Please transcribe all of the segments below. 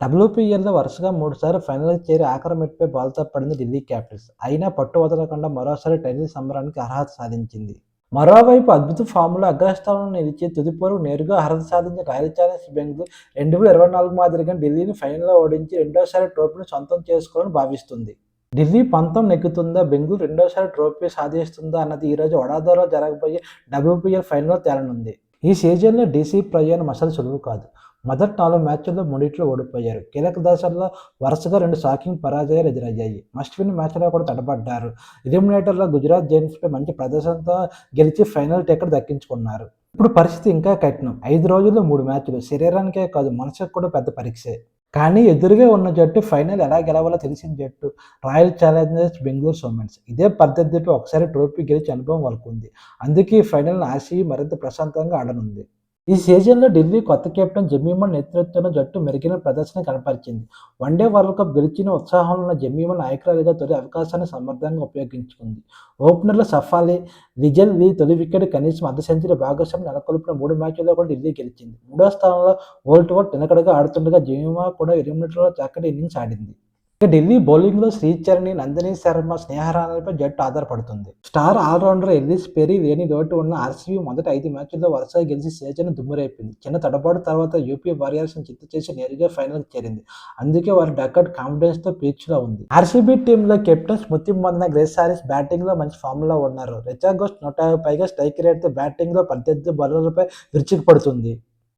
డబ్ల్యూపీఎల్‌లో వరుసగా 3 సార్లు ఫైనల్‌కి చేరి ఆఖరి మెట్టుపై బోల్తా పడింది ఢిల్లీ క్యాపిటల్స్. అయినా పట్టు వదలకుండా మరోసారి టైటిల్ సంబరానికి అర్హత సాధించింది. మరోవైపు అద్భుత ఫామ్‌లో అగ్రస్థానంలో నిలిచి తుది పోరుకు నేరుగా అర్హత సాధించిన రాయల్ ఛాలెంజర్స్ బెంగళూరు 2024 మాదిరిగానే ఢిల్లీని ఫైనల్‌లో ఓడించి రెండోసారి ట్రోఫీని సొంతం చేసుకోవాలని భావిస్తుంది. ఢిల్లీ పంతం నెగ్గుతుందా? బెంగళూరు రెండోసారి ట్రోఫీ సాధిస్తుందా? అన్నది ఈరోజు వడోదరలో జరగబోయే డబ్ల్యూపీఎల్ ఫైనల్‌లో తేలనుంది. ఈ సీజన్‌లో డీసీ ప్రయాణం అసలు సులువు కాదు. మొదటి 4 మ్యాచ్ల్లో మూడిట్లో ఓడిపోయారు. కీలక దశల్లో వరుసగా 2 షాకింగ్ పరాజయాలు ఎదురయ్యాయి. మస్ట్ విన్ మ్యాచ్లో కూడా తడబడ్డారు. ఎలిమినేటర్లో గుజరాత్ జైంట్స్పై మంచి ప్రదర్శనతో గెలిచి ఫైనల్ టికెట్ దక్కించుకున్నారు. ఇప్పుడు పరిస్థితి ఇంకా కఠినం. 5 రోజుల్లో 3 మ్యాచ్లు శరీరానికే కాదు మనసుకు కూడా పెద్ద పరీక్షే. కానీ ఎదురుగా ఉన్న జట్టు ఫైనల్ ఎలా గెలవాలో తెలిసిన జట్టు రాయల్ ఛాలెంజర్స్ బెంగళూరు ఉమెన్స్. ఇదే ప్రత్యర్థిపై ఒకసారి ట్రోఫీ గెలిచి అనుభవం వాళ్ళకుంది. అందుకే ఈ ఫైనల్‌ను ఆర్సీబీ మరింత ప్రశాంతంగా ఆడనుంది. ఈ సీజన్‌లో ఢిల్లీ కొత్త కెప్టెన్ జమీమన్ నేతృత్వంలో జట్టు మెరుగైన ప్రదర్శన కనపరిచింది. వన్డే వరల్డ్ కప్ గెలిచిన ఉత్సాహంలో ఉన్న జమీమన్ నాయకురాలిగా తొలి అవకాశాన్ని సమర్థంగా ఉపయోగించుకుంది. ఓపెనర్లు సఫాలి, లిజెల్ లీ తొలి వికెట్ కనీసం అర్ధ సెంచరీ భాగస్వామ్యం నెలకొల్పిన 3 మ్యాచ్ల్లో కూడా ఢిల్లీ గెలిచింది. మూడో స్థానంలో వోల్ట్ నిలకడగా ఆడుతుండగా జమీమా కూడా ఎలిమినేటర్లో చక్కటి ఇన్నింగ్స్ ఆడింది. ఇక ఢిల్లీ బౌలింగ్లో శ్రీచరణి, నందిని శర్మ, స్నేహ రాణాలపై జట్టు ఆధారపడుతుంది. స్టార్ ఆల్రౌండర్ ఎల్లిస్ పెరీ లేని లోటు ఉన్న ఆర్సీబీ మొదటి 5 మ్యాచ్ల్లో వరుసగా గెలిచి సీజన్ను దుమ్మురేపింది. చిన్న తడబాటు తర్వాత యూపీ వారియర్స్ను చిత్తు చేసి నేరుగా ఫైనల్కి చేరింది. అందుకే వారి డకౌట్ కాన్ఫిడెన్స్తో పీచ్లో ఉంది. ఆర్సీబీ టీంలో కెప్టెన్ స్మృతి మందన, గ్రేస్ హారిస్ బ్యాటింగ్లో మంచి ఫామ్లో ఉన్నారు. రిచా ఘోష్ 150 పైగా స్ట్రైక్ రేట్తో బ్యాటింగ్లో ప్రత్యర్థి బౌలర్లపై విరుచుకుపడుతుంది.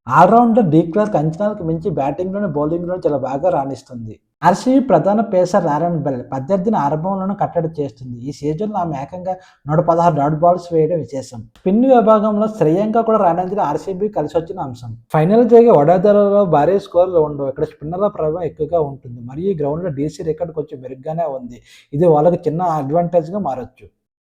ఆల్రౌండర్ డీ క్లార్క్ అంచనాలకు మించి బ్యాటింగ్లోని బౌలింగ్లోనూ చాలా బాగా రాణిస్తుంది. ఆర్సీబీ ప్రధాన పేసర్ లారెన్ బెల్ ప్రత్యర్థిని ఆరంభంలోనూ కట్టడి చేస్తుంది. ఈ సీజన్లో ఆమె ఏకంగా 116 డాట్ బాల్స్ వేయడం విశేషం. స్పిన్ విభాగంలో శ్రేయాంక కూడా రాణించడం ఆర్సీబీ కలిసొచ్చిన అంశం. ఫైనల్ జరిగే వడోదరలో భారీ స్కోర్లు ఉండవు. ఇక్కడ స్పిన్నర్ల ప్రభావం ఎక్కువగా ఉంటుంది. మరియు ఈ గ్రౌండ్లో డీసీ రికార్డు కొంచెం మెరుగ్గానే ఉంది. ఇది వాళ్ళకి చిన్న అడ్వాంటేజ్గా మారొచ్చు.